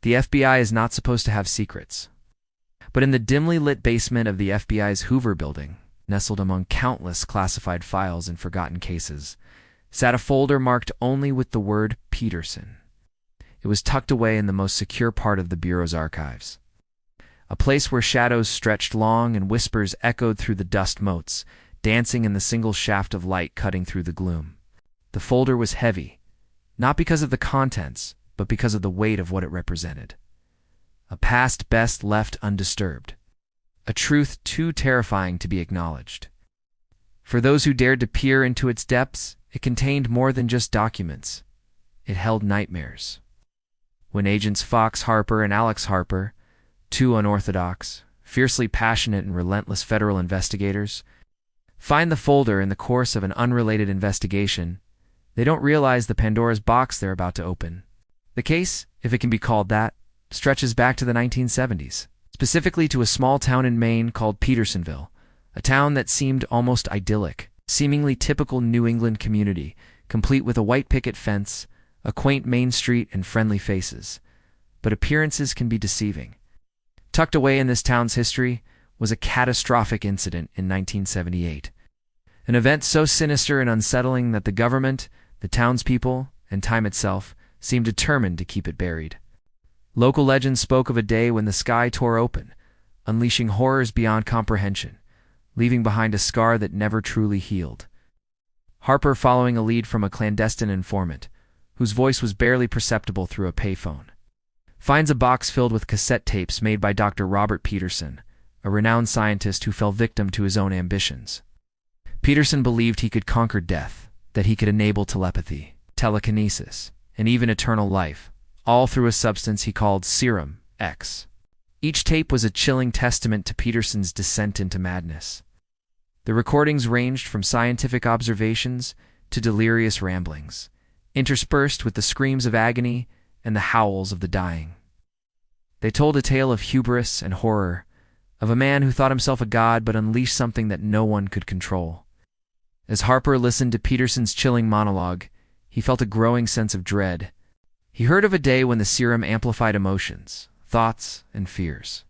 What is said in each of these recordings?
The FBI is not supposed to have secrets. But in the dimly lit basement of the FBI's Hoover building, nestled among countless classified files and forgotten cases, sat a folder marked only with the word Peterson. It was tucked away in the most secure part of the Bureau's archives, a place where shadows stretched long and whispers echoed through the dust motes, dancing in the single shaft of light cutting through the gloom. The folder was heavy, not because of the contents, but because of the weight of what it represented. A past best left undisturbed. A truth too terrifying to be acknowledged. For those who dared to peer into its depths, it contained more than just documents. It held nightmares. When agents Fox Harper and Alex Harper, two unorthodox, fiercely passionate and relentless federal investigators, find the folder in the course of an unrelated investigation, they don't realize the Pandora's box they're about to open. The case, if it can be called that, stretches back to the 1970s, specifically to a small town in Maine called Petersonville, a town that seemed almost idyllic, seemingly typical New England community, complete with a white picket fence, a quaint main street, and friendly faces. But appearances can be deceiving. Tucked away in this town's history was a catastrophic incident in 1978. An event so sinister and unsettling that the government, the townspeople, and time itself seemed determined to keep it buried. Local legend spoke of a day when the sky tore open, unleashing horrors beyond comprehension, leaving behind a scar that never truly healed. Harper, following a lead from a clandestine informant, whose voice was barely perceptible through a payphone, finds a box filled with cassette tapes made by Dr. Robert Peterson, a renowned scientist who fell victim to his own ambitions. Peterson believed he could conquer death, that he could enable telepathy, telekinesis, and even eternal life, all through a substance he called Serum X. Each tape was a chilling testament to Peterson's descent into madness. The recordings ranged from scientific observations to delirious ramblings, interspersed with the screams of agony and the howls of the dying. They told a tale of hubris and horror, of a man who thought himself a god but unleashed something that no one could control. As Harper listened to Peterson's chilling monologue, he felt a growing sense of dread. He heard of a day when the serum amplified emotions, thoughts, and fears,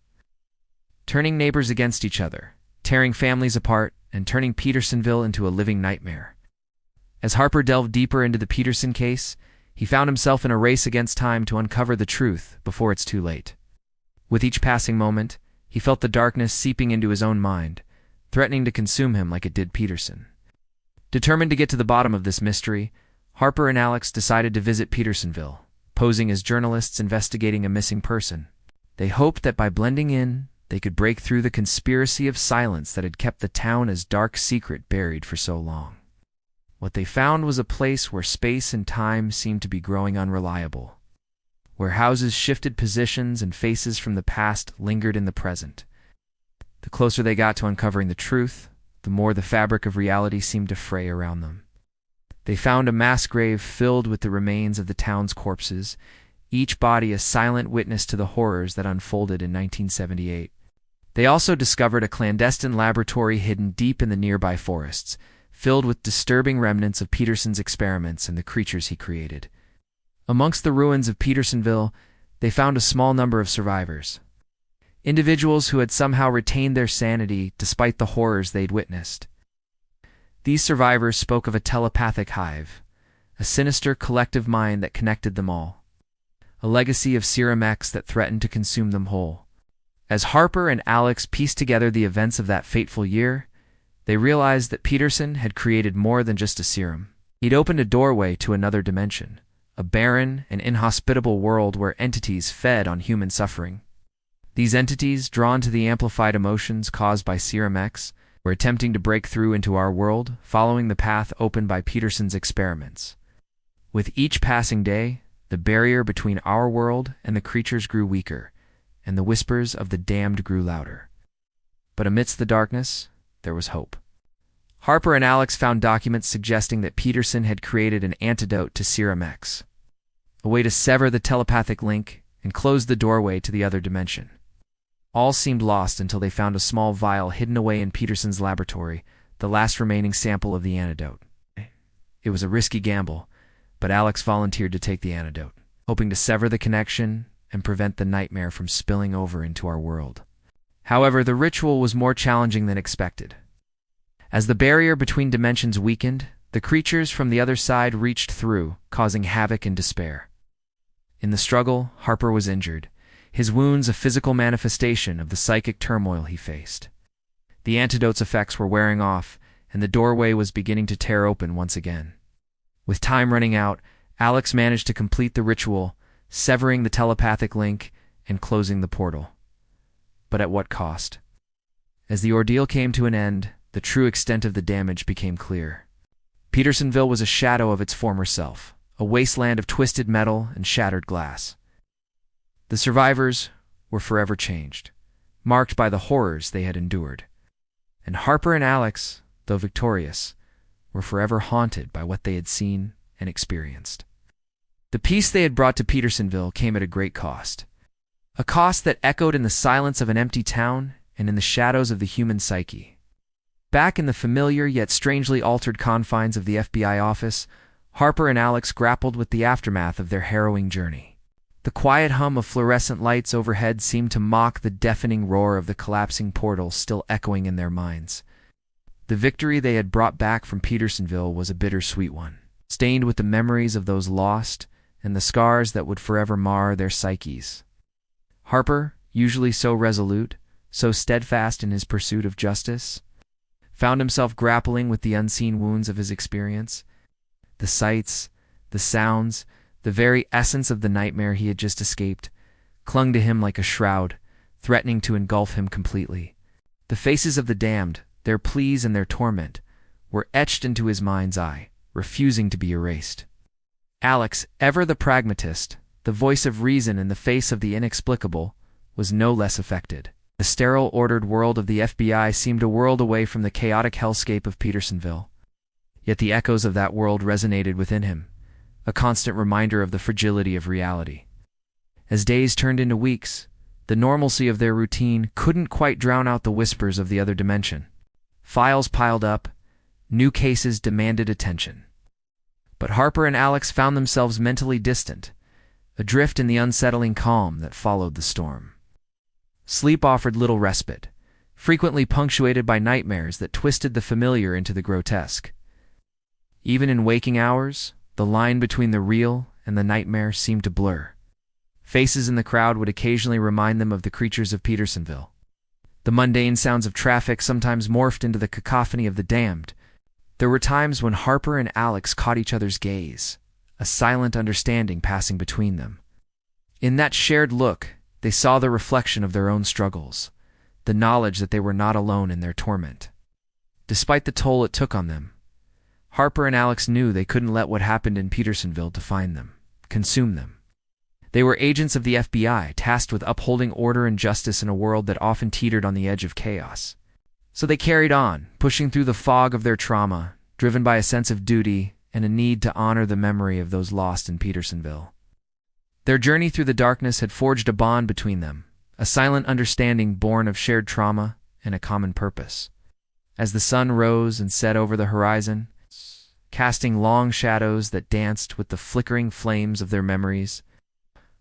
turning neighbors against each other, tearing families apart, and turning Petersonville into a living nightmare. As Harper delved deeper into the Peterson case, he found himself in a race against time to uncover the truth before it's too late. With each passing moment, he felt the darkness seeping into his own mind, threatening to consume him like it did Peterson. Determined to get to the bottom of this mystery, Harper and Alex decided to visit Petersonville, posing as journalists investigating a missing person. They hoped that by blending in, they could break through the conspiracy of silence that had kept the town as dark secret buried for so long. What they found was a place where space and time seemed to be growing unreliable, where houses shifted positions and faces from the past lingered in the present. The closer they got to uncovering the truth, the more the fabric of reality seemed to fray around them. They found a mass grave filled with the remains of the town's corpses, each body a silent witness to the horrors that unfolded in 1978. They also discovered a clandestine laboratory hidden deep in the nearby forests, filled with disturbing remnants of Peterson's experiments and the creatures he created. Amongst the ruins of Petersonville, they found a small number of survivors, individuals who had somehow retained their sanity despite the horrors they'd witnessed. These survivors spoke of a telepathic hive, a sinister collective mind that connected them all, a legacy of Serum X that threatened to consume them whole. As Harper and Alex pieced together the events of that fateful year, they realized that Peterson had created more than just a serum. He'd opened a doorway to another dimension, a barren and inhospitable world where entities fed on human suffering. These entities, drawn to the amplified emotions caused by Serum X, were attempting to break through into our world, following the path opened by Peterson's experiments. With each passing day, the barrier between our world and the creatures grew weaker, and the whispers of the damned grew louder. But amidst the darkness, there was hope. Harper and Alex found documents suggesting that Peterson had created an antidote to Serum X, a way to sever the telepathic link and close the doorway to the other dimension. All seemed lost until they found a small vial hidden away in Peterson's laboratory, the last remaining sample of the antidote. It was a risky gamble, but Alex volunteered to take the antidote, hoping to sever the connection and prevent the nightmare from spilling over into our world. However, the ritual was more challenging than expected. As the barrier between dimensions weakened, the creatures from the other side reached through, causing havoc and despair. In the struggle, Harper was injured, his wounds a physical manifestation of the psychic turmoil he faced. The antidote's effects were wearing off, and the doorway was beginning to tear open once again. With time running out, Alex managed to complete the ritual, severing the telepathic link and closing the portal. But at what cost? As the ordeal came to an end, the true extent of the damage became clear. Petersonville was a shadow of its former self, a wasteland of twisted metal and shattered glass. The survivors were forever changed, marked by the horrors they had endured. And Harper and Alex, though victorious, were forever haunted by what they had seen and experienced. The peace they had brought to Petersonville came at a great cost. A cost that echoed in the silence of an empty town and in the shadows of the human psyche. Back in the familiar yet strangely altered confines of the FBI office, Harper and Alex grappled with the aftermath of their harrowing journey. The quiet hum of fluorescent lights overhead seemed to mock the deafening roar of the collapsing portal still echoing in their minds. The victory they had brought back from Petersonville was a bittersweet one, stained with the memories of those lost and the scars that would forever mar their psyches. Harper, usually so resolute, so steadfast in his pursuit of justice, found himself grappling with the unseen wounds of his experience. The sights, the sounds, the very essence of the nightmare he had just escaped, clung to him like a shroud, threatening to engulf him completely. The faces of the damned, their pleas and their torment, were etched into his mind's eye, refusing to be erased. Alex, ever the pragmatist, the voice of reason in the face of the inexplicable, was no less affected. The sterile, ordered world of the FBI seemed a world away from the chaotic hellscape of Petersonville. Yet the echoes of that world resonated within him, a constant reminder of the fragility of reality. As days turned into weeks, the normalcy of their routine couldn't quite drown out the whispers of the other dimension. Files piled up, new cases demanded attention. But Harper and Alex found themselves mentally distant, adrift in the unsettling calm that followed the storm. Sleep offered little respite, frequently punctuated by nightmares that twisted the familiar into the grotesque. Even in waking hours, the line between the real and the nightmare seemed to blur. Faces in the crowd would occasionally remind them of the creatures of Petersonville. The mundane sounds of traffic sometimes morphed into the cacophony of the damned. There were times when Harper and Alex caught each other's gaze, a silent understanding passing between them. In that shared look, they saw the reflection of their own struggles, the knowledge that they were not alone in their torment. Despite the toll it took on them, Harper and Alex knew they couldn't let what happened in Petersonville define them, consume them. They were agents of the FBI, tasked with upholding order and justice in a world that often teetered on the edge of chaos. So they carried on, pushing through the fog of their trauma, driven by a sense of duty and a need to honor the memory of those lost in Petersonville. Their journey through the darkness had forged a bond between them, a silent understanding born of shared trauma and a common purpose. As the sun rose and set over the horizon, casting long shadows that danced with the flickering flames of their memories,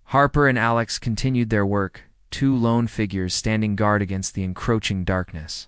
Harper and Alex continued their work, two lone figures standing guard against the encroaching darkness.